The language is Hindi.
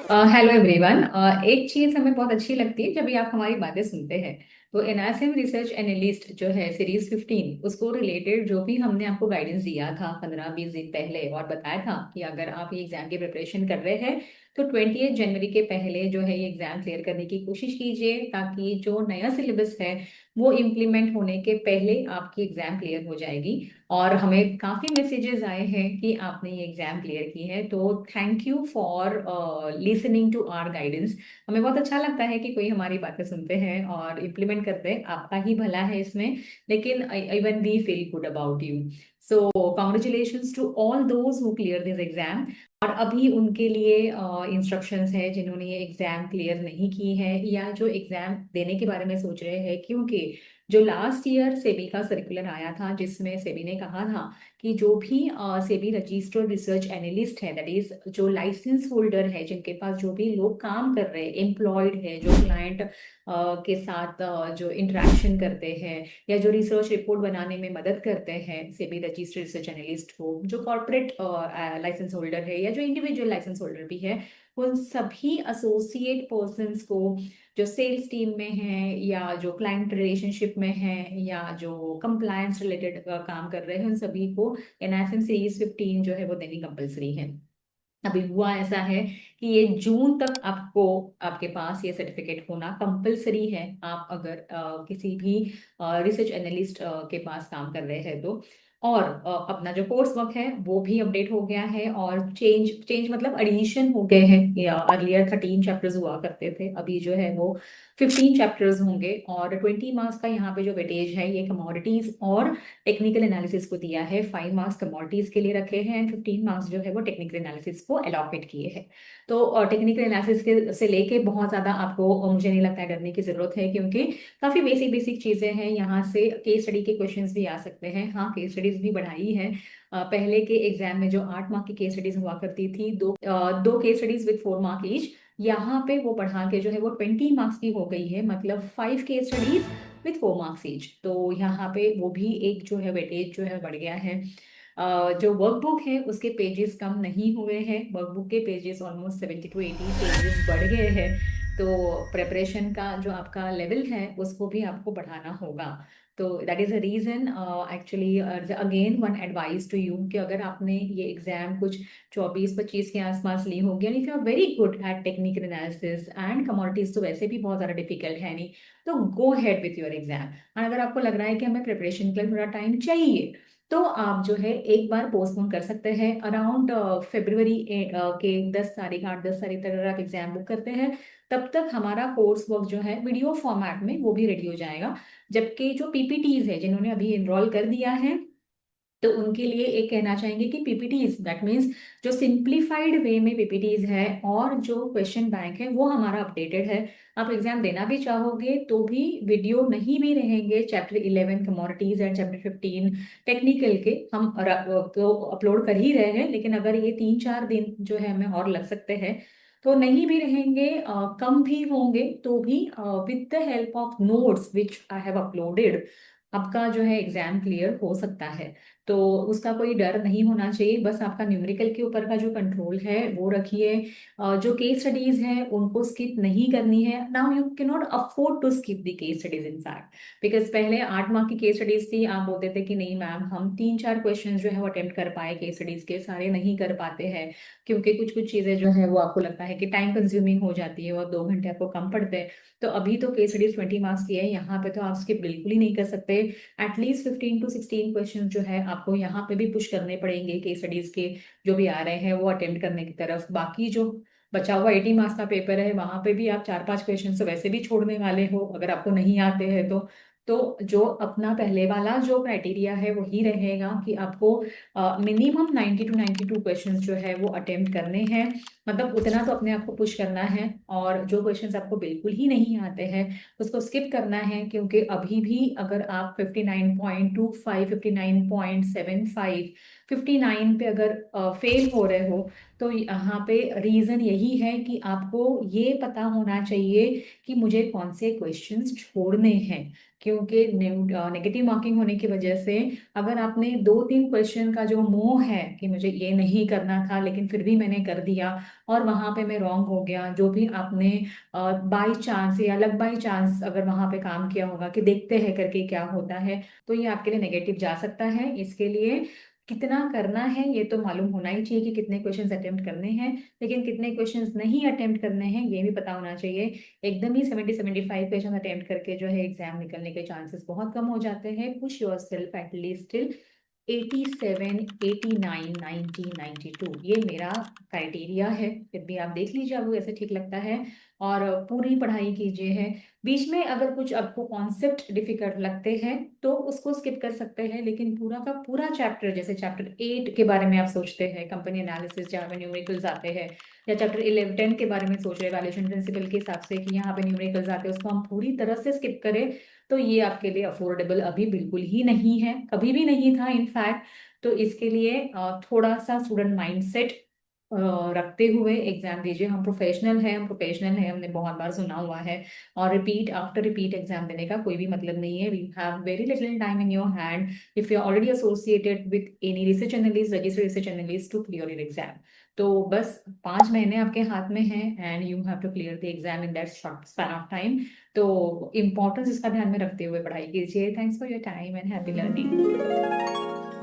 Hello everyone. एक चीज हमें बहुत अच्छी लगती है जब भी आप हमारी बातें सुनते हैं। तो एनआरएसएम रिसर्च एनालिस्ट जो है सीरीज 15 उसको रिलेटेड जो भी हमने आपको गाइडेंस दिया था 15-20 दिन पहले और बताया था कि अगर आप ये एग्जाम की प्रिपरेशन कर रहे हैं तो 28 जनवरी के पहले जो है ये एग्जाम क्लियर करने की कोशिश कीजिए, ताकि जो नया सिलेबस है वो इम्प्लीमेंट होने के पहले आपकी एग्जाम क्लियर हो जाएगी। और हमें काफी मैसेजेस आए हैं कि आपने ये एग्जाम क्लियर की है, तो thank you for listening to our guidance. हमें बहुत अच्छा लगता है कि कोई हमारी बातें सुनते हैं और इम्प्लीमेंट करते हैं, आपका ही भला है इसमें। लेकिन even we feel good about you. So congratulations to all those who clear this exam. और अभी उनके लिए इंस्ट्रक्शंस है जिन्होंने ये एग्जाम क्लियर नहीं की है या जो एग्जाम देने के बारे में सोच रहे हैं, क्योंकि जो लास्ट ईयर सेबी का सर्कुलर आया था जिसमें सेबी ने कहा था कि जो भी सेबी रजिस्टर्ड रिसर्च एनालिस्ट है, दैट इज जो लाइसेंस होल्डर है, जिनके पास जो भी लोग काम कर रहे हैं, एम्प्लॉयड है, जो क्लाइंट के साथ जो इंटरेक्शन करते हैं या जो रिसर्च रिपोर्ट बनाने में मदद करते हैं सेबी रजिस्टर्ड रिसर्च एनालिस्ट को, जो कॉर्पोरेट लाइसेंस होल्डर है या जो इंडिविजुअल लाइसेंस होल्डर भी है, उन सभी एसोसिएट पर्सन्स को, जो सेल्स टीम में है या जो क्लाइंट रिलेशनशिप में है या जो कंप्लायंस रिलेटेड काम कर रहे हैं, उन सभी को एनएफएम सीरीज 15 जो है वो देनी कंपलसरी है। अभी हुआ ऐसा है कि ये जून तक आपको, आपके पास ये सर्टिफिकेट होना कंपलसरी है, आप अगर किसी भी रिसर्च एनालिस्ट के पास काम कर रहे हैं तो। और अपना जो कोर्स वर्क है वो भी अपडेट हो गया है, और चेंज चेंज मतलब एडिशन हो गए हैं। या अर्लियर 13 चैप्टर्स हुआ करते थे, अभी जो है वो 15 चैप्टर्स होंगे। और 20 मार्क्स का यहाँ पे जो वेटेज है ये कमोडिटीज और टेक्निकल एनालिसिस को दिया है। 5 मार्क्स कमोडिटीज के लिए रखे हैं एंड 15 मार्क्स जो है वो टेक्निकल एनालिसिस को अलॉकेट किए हैं। तो टेक्निकल एनालिसिस के से लेके बहुत ज्यादा आपको मुझे नहीं लगता है डरने की जरूरत है, क्योंकि काफी बेसिक बेसिक चीजें हैं। यहाँ से केस स्टडी के क्वेश्चंस भी आ सकते हैं। हाँ, केस स्टडीज भी बढ़ाई है। पहले के एग्जाम में जो 8 मार्क की केस स्टडीज हुआ करती थी, दो case studies with 4 mark each, यहाँ पे वो बढ़ा के जो है वो 20 मार्क्स की हो गई है, मतलब 5 case studies with 4 marks each. तो यहाँ पे वो भी एक जो है वेटेज जो है बढ़ गया है। जो वर्कबुक है उसके पेजेस कम नहीं हुए हैं, वर्कबुक के पेजेस ऑलमोस्ट 70 to 80 पेजेस बढ़ गए हैं। तो प्रेपरेशन का जो आपका लेवल है उसको भी आपको बढ़ाना होगा। तो that is a reason actually. Again one advice to you कि अगर आपने ये एग्जाम कुछ 24-25 के आसपास ली होगी, and if you are very good at technical analysis and commodities, तो वैसे भी बहुत ज़्यादा डिफिकल्ट है नहीं, तो go ahead with your exam. और अगर आपको लग रहा है कि हमें प्रिपरेशन के लिए थोड़ा टाइम चाहिए, तो आप जो है एक बार पोस्टपोन कर सकते हैं। अराउंड फरवरी के 10 तारीख, 8-10 तारीख तक अगर आप एग्जाम बुक करते हैं, तब तक हमारा कोर्स वर्क जो है वीडियो फॉर्मेट में वो भी रेडी हो जाएगा। जबकि जो पीपीटीज है, जिन्होंने अभी एनरोल कर दिया है, तो उनके लिए एक कहना चाहेंगे कि पीपीटीज दैट मीन्स जो सिंप्लीफाइड वे में पीपीटीज है और जो क्वेश्चन बैंक है वो हमारा अपडेटेड है। आप एग्जाम देना भी चाहोगे तो भी वीडियो नहीं भी रहेंगे, chapter 11 commodities and chapter 15 technical के हम तो अपलोड कर ही रहे हैं, लेकिन अगर ये 3-4 दिन जो है हमें और लग सकते हैं तो नहीं भी रहेंगे, कम भी होंगे, तो भी with the help of notes which I have uploaded आपका जो है एग्जाम क्लियर हो सकता है। तो उसका कोई डर नहीं होना चाहिए, बस आपका न्यूमेरिकल के ऊपर का जो कंट्रोल है वो रखिए। जो केस स्टडीज हैं उनको स्किप नहीं करनी है। Now you can not afford to skip the case studies in fact, because पहले 8 मार्क की केस स्टडीज थी, आप बोलते थे कि नहीं मैम हम 3-4 क्वेश्चन जो है वो अटेम्प्ट कर पाए, केस स्टडीज के सारे नहीं कर पाते हैं, क्योंकि कुछ कुछ चीजें जो है वो आपको लगता है कि टाइम कंज्यूमिंग हो जाती है और 2 घंटे आपको कम पड़ते हैं। तो अभी तो केस स्टडीज 20 मार्क्स की है, यहाँ पे तो आप स्किप बिल्कुल ही नहीं कर सकते। एटलीस्ट 15 to 16 क्वेश्चन जो है आपको यहाँ पे भी पुश करने पड़ेंगे केस स्टडीज के, जो भी आ रहे हैं वो अटेम्प्ट करने की तरफ। बाकी जो बचा हुआ 80 मार्क्स का पेपर है वहां पे भी आप 4-5 क्वेश्चन तो वैसे भी छोड़ने वाले हो अगर आपको नहीं आते हैं तो जो अपना पहले वाला जो क्राइटेरिया है वही रहेगा कि आपको मिनिमम 90 to 92 क्वेश्चन जो है वो अटेम्प्ट करने हैं। मतलब उतना तो अपने आप को पुश करना है। और जो क्वेश्चंस आपको बिल्कुल ही नहीं आते हैं उसको स्किप करना है, क्योंकि अभी भी अगर आप 59.25, 59.75, 59 पे अगर फेल हो रहे हो, तो यहाँ पे रीजन यही है कि आपको ये पता होना चाहिए कि मुझे कौन से क्वेश्चंस छोड़ने हैं। क्योंकि नेगेटिव मार्किंग होने की वजह से अगर आपने 2-3 क्वेश्चन का जो मोह है कि मुझे ये नहीं करना था लेकिन फिर भी मैंने कर दिया, और वहां पे मैं रॉन्ग हो गया, जो भी आपने बाई चांस या लक बाई चांस अगर वहां पे काम किया होगा कि देखते हैं करके क्या होता है, तो ये आपके लिए नेगेटिव जा सकता है। इसके लिए कितना करना है ये तो मालूम होना ही चाहिए कि कितने क्वेश्चंस अटेम्प्ट करने हैं, लेकिन कितने क्वेश्चंस नहीं अटेम्प्ट करने हैं ये भी पता होना चाहिए। एकदम ही 70-75 क्वेश्चन अटेम्प्ट करके जो है एग्जाम निकलने के चांसेस बहुत कम हो जाते हैं। Push your self at least till 87, 89, 90, 92, ये मेरा क्राइटेरिया है। फिर भी आप देख लीजिए आपको ऐसे ठीक लगता है, और पूरी पढ़ाई कीजिए है। बीच में अगर कुछ आपको कॉन्सेप्ट डिफिकल्ट लगते हैं तो उसको स्किप कर सकते हैं, लेकिन पूरा का पूरा चैप्टर, जैसे चैप्टर 8 के बारे में आप सोचते हैं कंपनी एनालिसिस जहाँ पे न्यूमेरिकल्स आते हैं, या चैप्टर 11 10 के बारे में सोच रहे हैं वैल्यूएशन प्रिंसिपल के हिसाब से कि यहाँ पे न्यूमेरिकल्स आते हैं, उसको हम पूरी तरह से स्किप करें तो ये आपके लिए अफोर्डेबल अभी बिल्कुल ही नहीं है, कभी भी नहीं था इनफैक्ट। तो इसके लिए थोड़ा सा स्टूडेंट माइंडसेट रखते हुए एग्जाम दीजिए। हम प्रोफेशनल हैं, हम प्रोफेशनल हैं, हमने बहुत बार सुना हुआ है, और रिपीट आफ्टर रिपीट एग्जाम देने का कोई भी मतलब नहीं है। We have very little time in your hand if you are already associated with any research analyst, registered research analyst, to clear your exam. तो बस 5 महीने आपके हाथ में हैं and you have to clear the exam in that short span of time. तो इम्पोर्टेंस इसका ध्यान में रखते हुए पढ़ाई कीजिए। Thanks for your time and happy learning.